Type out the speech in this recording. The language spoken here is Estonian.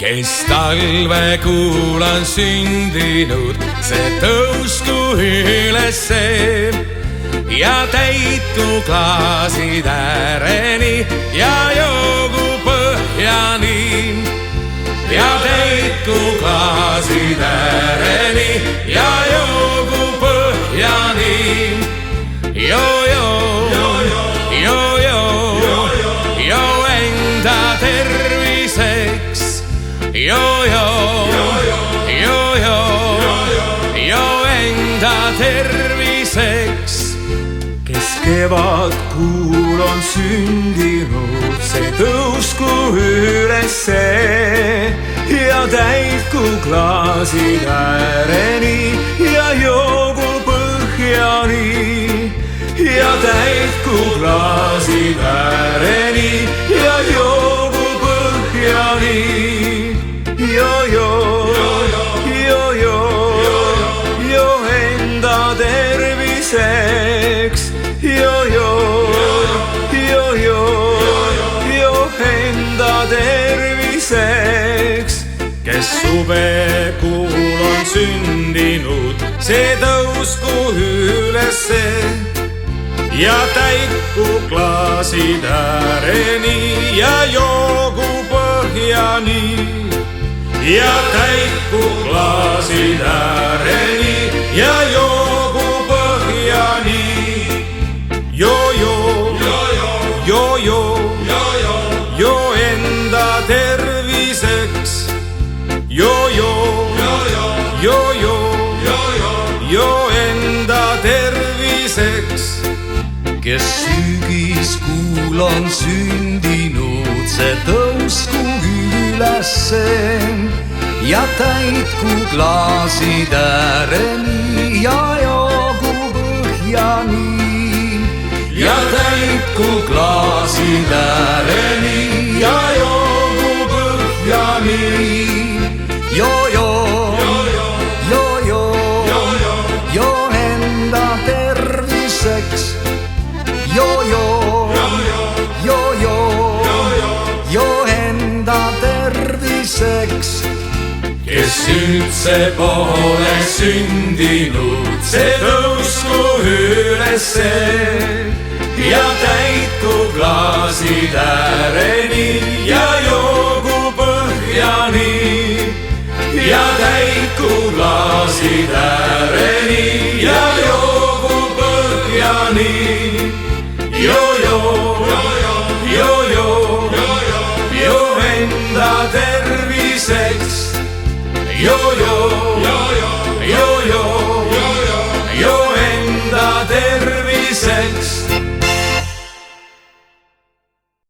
kes talvekuul on sündinud, see tõusku ülesse ja täitku klaasid ääreni ja joogu põhjani. Ja täitku klaasid ääreni ja joogu põhjani. Jo enda terviseks. Jo enda terviseks. Kes kevadkuul on sündinud, see tõusku ülesse ja täitku klaasid ääreni ja joogu põhjani. Ja täitku klaasid ääreni ja joogu põhjani. Jo enda terviseks. Jo enda terviseks. Kes suvekuul on sündinud, see tõusku ülesse ja täitku klaasid ääreni ja joogu põhjani. Ja täitku klaasid ääreni ja joogu põhjani. Jo enda terviseks. Jo enda terviseks. Kes sügiskuul on sündinud, see tõusku ülesse ja täitku klaasid ääreni ja joogu põhjani. Ja täitku klaasid ääreni ja joogu põhjani. Jo enda terviseks. Jo enda terviseks. Kes üldse pole sündinud, see tõusku ülesse ja täitku klaasid ääreni ja joogu põhjani. Ja täitku klaasid ääreni ja joogu põhjani. Jo enda terviseks. Jo